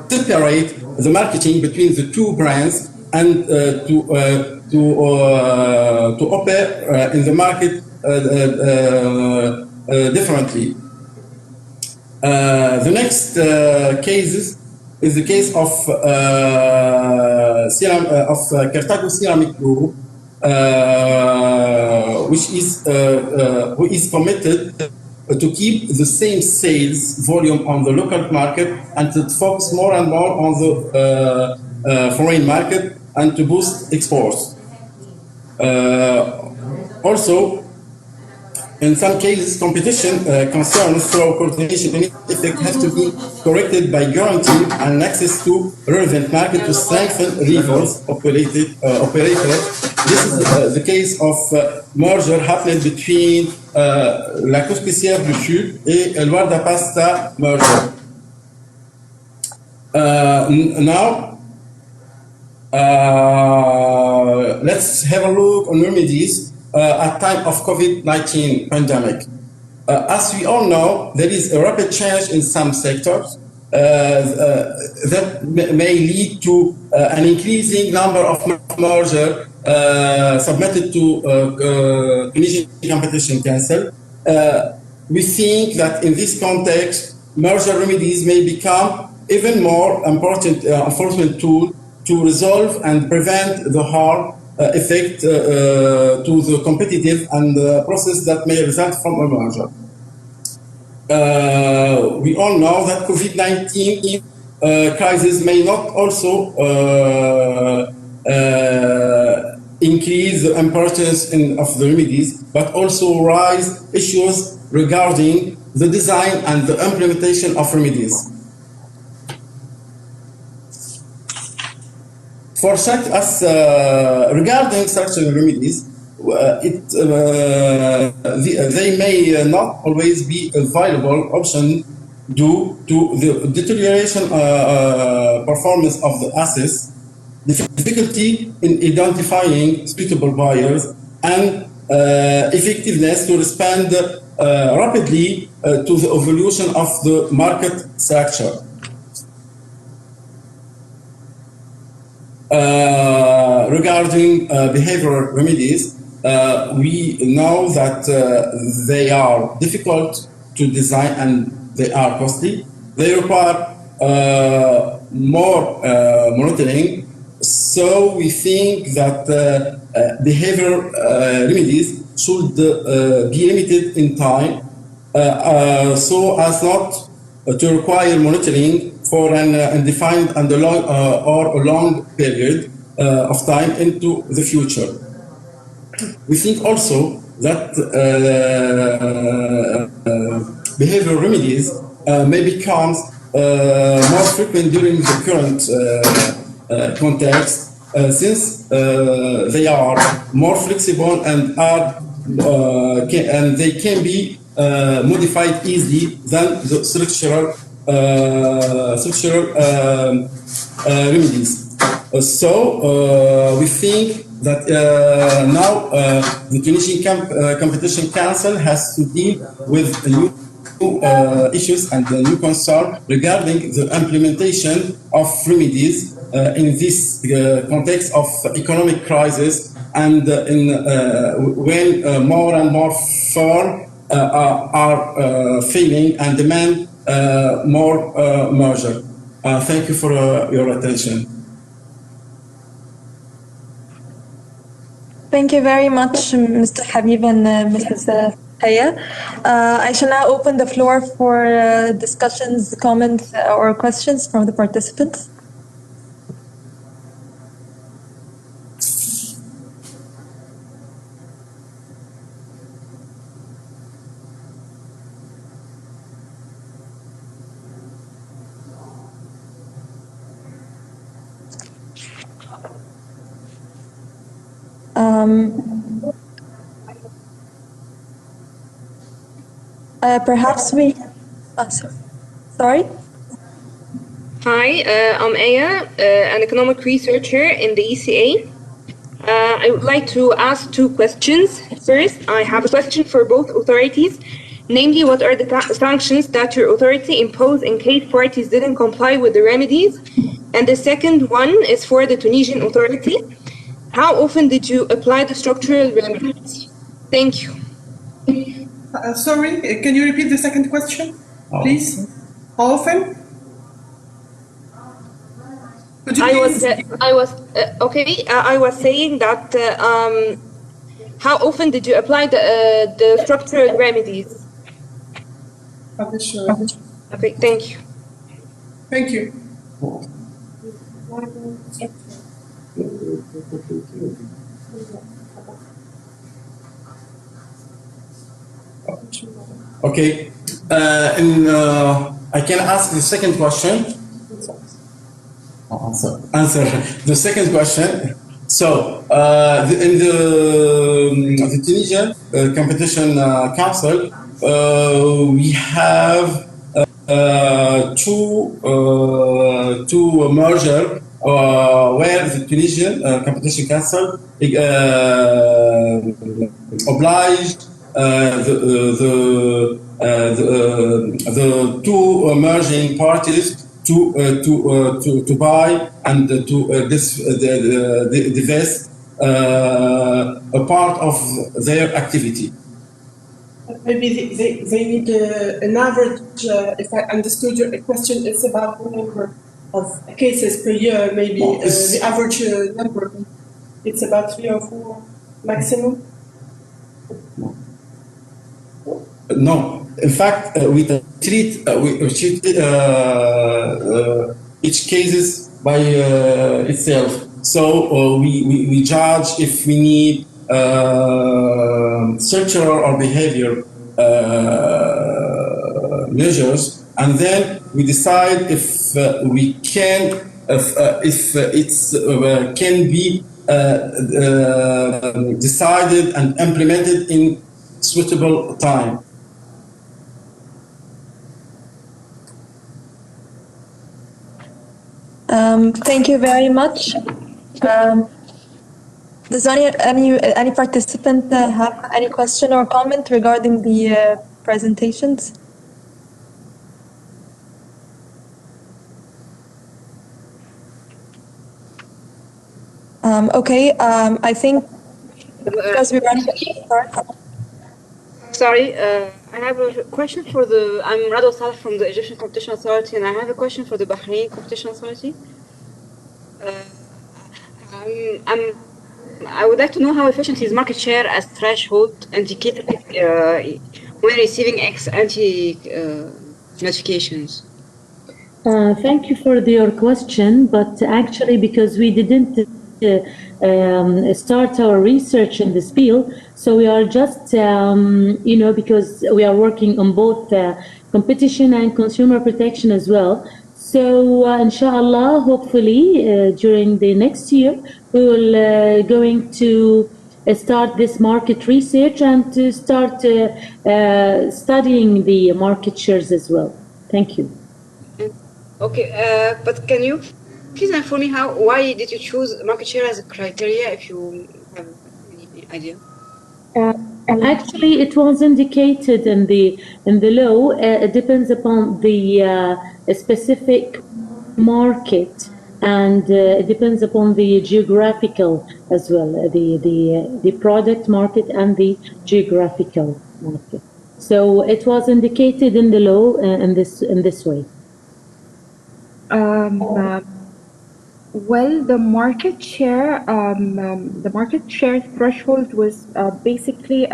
separate the marketing between the two brands and to operate in the market differently. The next cases is the case of Carthago Ceramic Group, who is committed to keep the same sales volume on the local market and to focus more and more on the foreign market and to boost exports. Also, in some cases, competition concerns through coordination and effect have to be corrected by guaranteeing an access to relevant market to strengthen rivals operators. This is the case of merger happened between la Cospicière du Sud et el Guardapasta merger. Now, let's have a look on remedies at time of COVID-19 pandemic. As we all know, there is a rapid change in some sectors that may lead to an increasing number of mergers submitted to Tunisian Competition Council. We think that in this context, merger remedies may become even more important enforcement tool to resolve and prevent the harm effect to the competitive and process that may result from a merger. We all know that COVID-19 crisis may not also increase the importance of the remedies, but also raise issues regarding the design and the implementation of remedies. For such as regarding structural remedies, they may not always be a viable option due to the deterioration performance of the assets, difficulty in identifying suitable buyers, and effectiveness to respond rapidly to the evolution of the market structure. Regarding behavioral remedies, we know that they are difficult to design and they are costly. They require more monitoring. So we think that behavioral remedies should be limited in time so as not to require monitoring for an undefined and a long period of time into the future. We think also that behavioral remedies may become more frequent during the current context since they are more flexible and they can be modified easily than the structural remedies. So we think that now the Tunisian Competition Council has to deal with new issues and new concerns regarding the implementation of remedies in this context of economic crisis and when more and more firms are failing and demand more merger. Thank you for your attention. Thank you very much, Mr. Habib and Mrs. Haya. I shall now open the floor for discussions, comments, or questions from the participants. Perhaps we... sorry? Hi, I'm Aya, an economic researcher in the ECA. I would like to ask two questions. First, I have a question for both authorities, namely what are the sanctions that your authority imposed in case parties didn't comply with the remedies? And the second one is for the Tunisian authority. How often did you apply the structural remedies? Thank you. Sorry, can you repeat the second question, please? How often? I was saying that how often did you apply the structural remedies? Okay, sure. Okay, thank you. Thank you. Okay, I can ask the second question. Answer the second question. So, in the Tunisian Competition Council, we have two merger where the Tunisian Competition Council obliged the two merging parties to buy and to divest a part of their activity. Maybe they need an average, if I understood your question, it's about the number of cases per year, maybe the average number, it's about 3 or 4 maximum? No, in fact, we treat each cases by itself. So we judge if we need structural or behavior measures, and then we decide if we can, if it's can be decided and implemented in suitable time. Thank you very much. Does any participant have any question or comment regarding the presentations? Okay, I think because we run. Sorry, I have a question for I'm Rado Saleh from the Egyptian Competition Authority, and I have a question for the Bahraini Competition Authority. I would like to know how efficient is market share as threshold indicator when receiving ex-ante notifications. Thank you for your question, but actually because we didn't start our research in this field, so we are just, because we are working on both competition and consumer protection as well. So inshallah, hopefully during the next year, we will going to start this market research and to start studying the market shares as well. Thank you. Okay, but can you please inform me why did you choose market share as a criteria, if you have any idea? Actually, it was indicated in the law. It depends upon the specific market, and it depends upon the geographical as well, the product market and the geographical market. So it was indicated in the law in this way. Well, the market share threshold was basically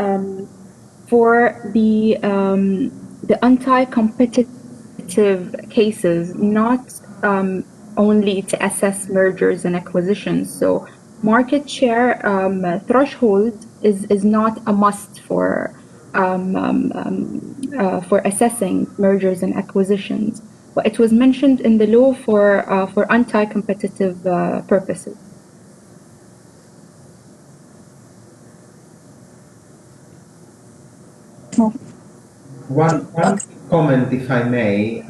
for the anti-competitive cases, not only to assess mergers and acquisitions. So, market share threshold is not a must for assessing mergers and acquisitions. But it was mentioned in the law for anti-competitive purposes. One comment, if I may,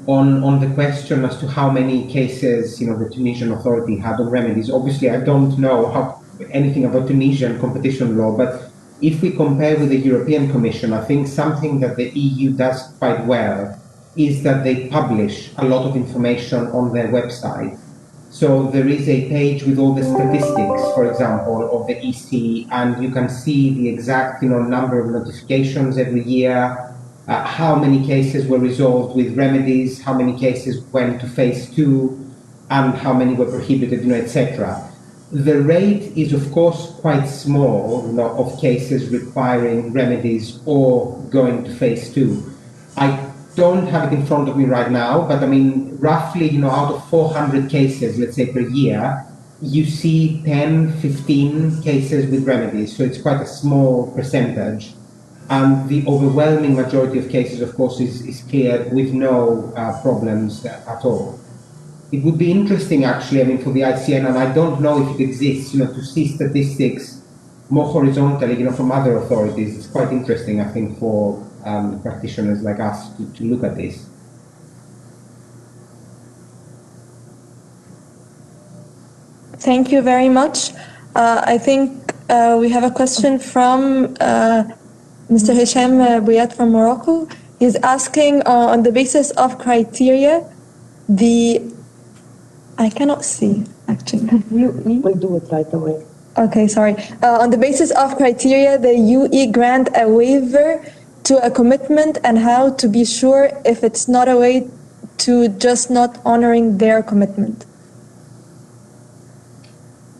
on the question as to how many cases, the Tunisian authority had on remedies. Obviously, I don't know anything about Tunisian competition law, but if we compare with the European Commission, I think something that the EU does quite well is that they publish a lot of information on their website. So there is a page with all the statistics, for example, of the EC, and you can see the exact number of notifications every year, how many cases were resolved with remedies, how many cases went to phase 2, and how many were prohibited, etc. The rate is, of course, quite small of cases requiring remedies or going to phase 2. I don't have it in front of me right now, but I mean, roughly, out of 400 cases, let's say per year, you see 10, 15 cases with remedies. So it's quite a small percentage. And the overwhelming majority of cases, of course, is cleared with no problems at all. It would be interesting, actually, for the ICN, and I don't know if it exists, to see statistics more horizontally, from other authorities. It's quite interesting, I think, for practitioners like us to look at this. Thank you very much. I think we have a question from Mr. Hisham Bouyat from Morocco. He's asking on the basis of criteria, I cannot see, actually. We'll do it right away. Okay, sorry. On the basis of criteria, the UE grant a waiver to a commitment, and how to be sure if it's not a way to just not honoring their commitment.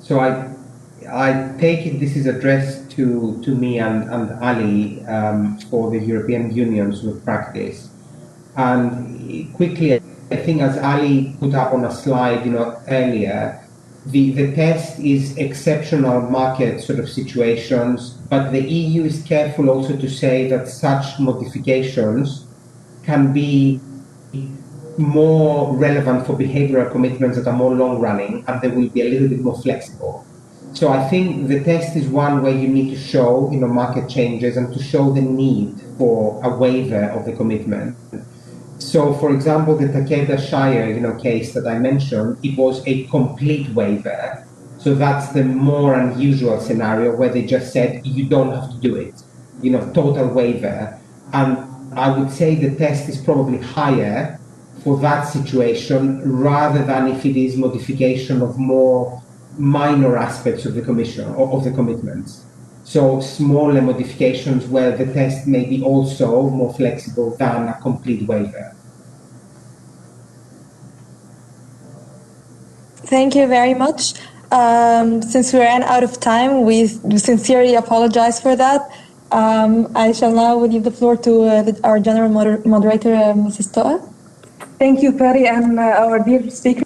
So I take it this is addressed to me and Ali for the European Union's practice. And quickly, I think as Ali put up on a slide earlier, the test is exceptional market situations, but the EU is careful also to say that such modifications can be more relevant for behavioral commitments that are more long-running, and they will be a little bit more flexible. So I think the test is one where you need to show market changes and to show the need for a waiver of the commitment. So, for example, the Takeda Shire, case that I mentioned, it was a complete waiver. So that's the more unusual scenario where they just said, you don't have to do it, total waiver. And I would say the test is probably higher for that situation rather than if it is modification of more minor aspects of the commission or of the commitments. So smaller modifications where the test may be also more flexible than a complete waiver. Thank you very much. Since we ran out of time, we sincerely apologize for that. I shall now leave the floor to our general moderator, Mrs. Toa. Thank you, Perry, and our dear speaker.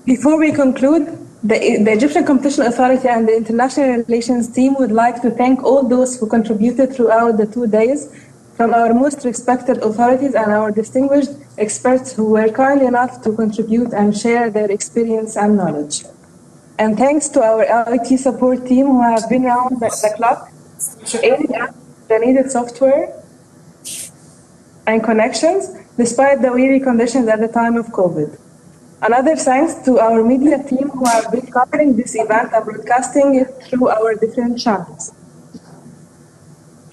Before we conclude, the Egyptian Competition Authority and the International Relations team would like to thank all those who contributed throughout the 2 days, from our most respected authorities and our distinguished experts who were kind enough to contribute and share their experience and knowledge. And thanks to our IT support team who have been around the clock, aiding us with the needed software and connections, despite the weary conditions at the time of COVID. Another thanks to our media team who have been covering this event and broadcasting it through our different channels.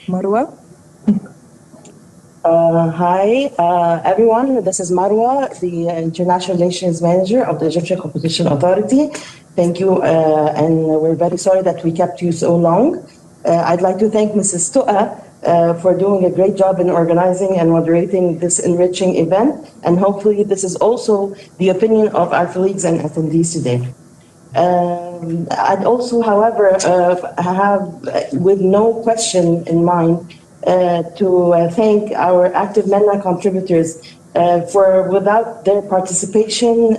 Marwa? Hi, everyone. This is Marwa, the International Relations Manager of the Egyptian Competition Authority. Thank you, and we're very sorry that we kept you so long. I'd like to thank Mrs. Toa for doing a great job in organizing and moderating this enriching event, and hopefully this is also the opinion of our colleagues and attendees today. I'd also, however, have, with no question in mind, to thank our active MENA contributors for without their participation,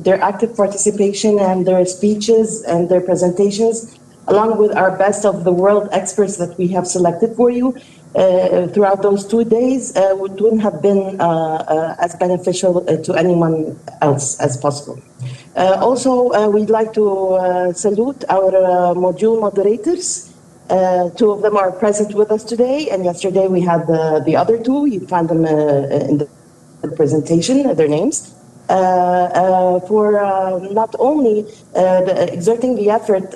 their active participation and their speeches and their presentations, along with our best of the world experts that we have selected for you throughout those 2 days, wouldn't have been as beneficial to anyone else as possible. Also, we'd like to salute our module moderators Two of them are present with us today, and yesterday we had the other two. You find them in the presentation, their names. For not only exerting the effort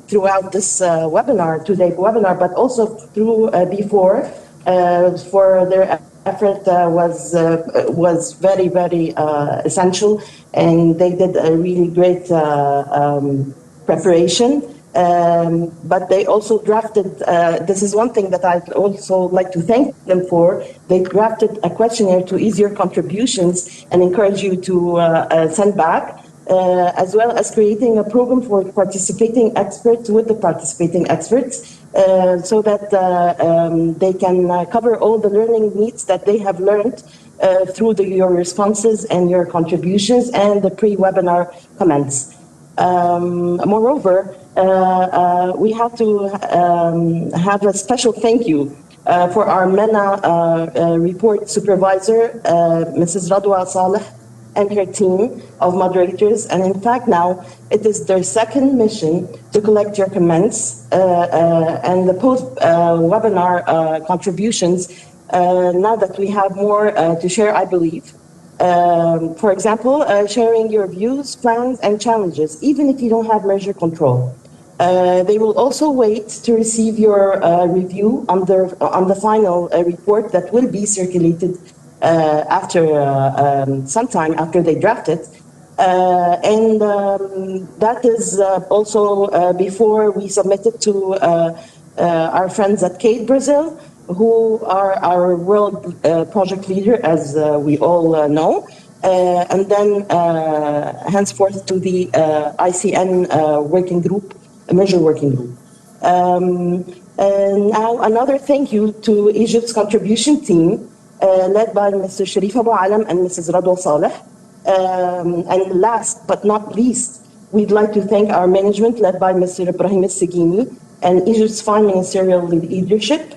throughout this webinar, two-day webinar, but also through before, for their effort was very, very essential, and they did a really great preparation. But they also drafted, this is one thing that I'd also like to thank them for, they drafted a questionnaire to ease your contributions and encourage you to send back, as well as creating a program for participating experts with the participating experts, so that they can cover all the learning needs that they have learned through your responses and your contributions and the pre-webinar comments. Moreover, we have to have a special thank you for our MENA report supervisor, Mrs. Radwa Saleh, and her team of moderators. And in fact, now it is their second mission to collect your comments and the post-webinar contributions, now that we have more to share, I believe. For example, sharing your views, plans, and challenges, even if you don't have merger control. They will also wait to receive your review on the final report that will be circulated after sometime after they draft it. And that is also before we submit it to our friends at CADE Brazil, who are our world project leader, as we all know, and then henceforth to the ICN working group, measure working group. And now another thank you to Egypt's contribution team, led by Mr. Sharif Abu Alam and Mrs. Radwa Saleh. And last but not least, we'd like to thank our management, led by Mr. Ibrahim Al-Segini, and Egypt's fine ministerial leadership,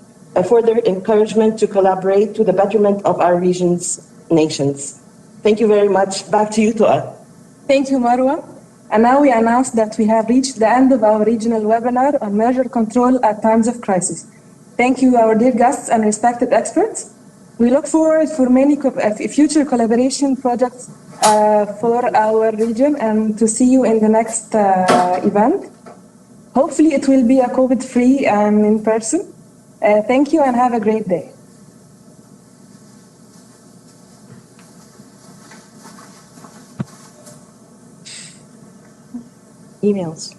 for their encouragement to collaborate to the betterment of our region's nations. Thank you very much. Back to you, Tuat. Thank you, Marwa. And now we announce that we have reached the end of our regional webinar on merger control at times of crisis. Thank you, our dear guests and respected experts. We look forward for many future collaboration projects for our region, and to see you in the next event. Hopefully it will be a COVID-free and in person. Thank you and have a great day. Emails.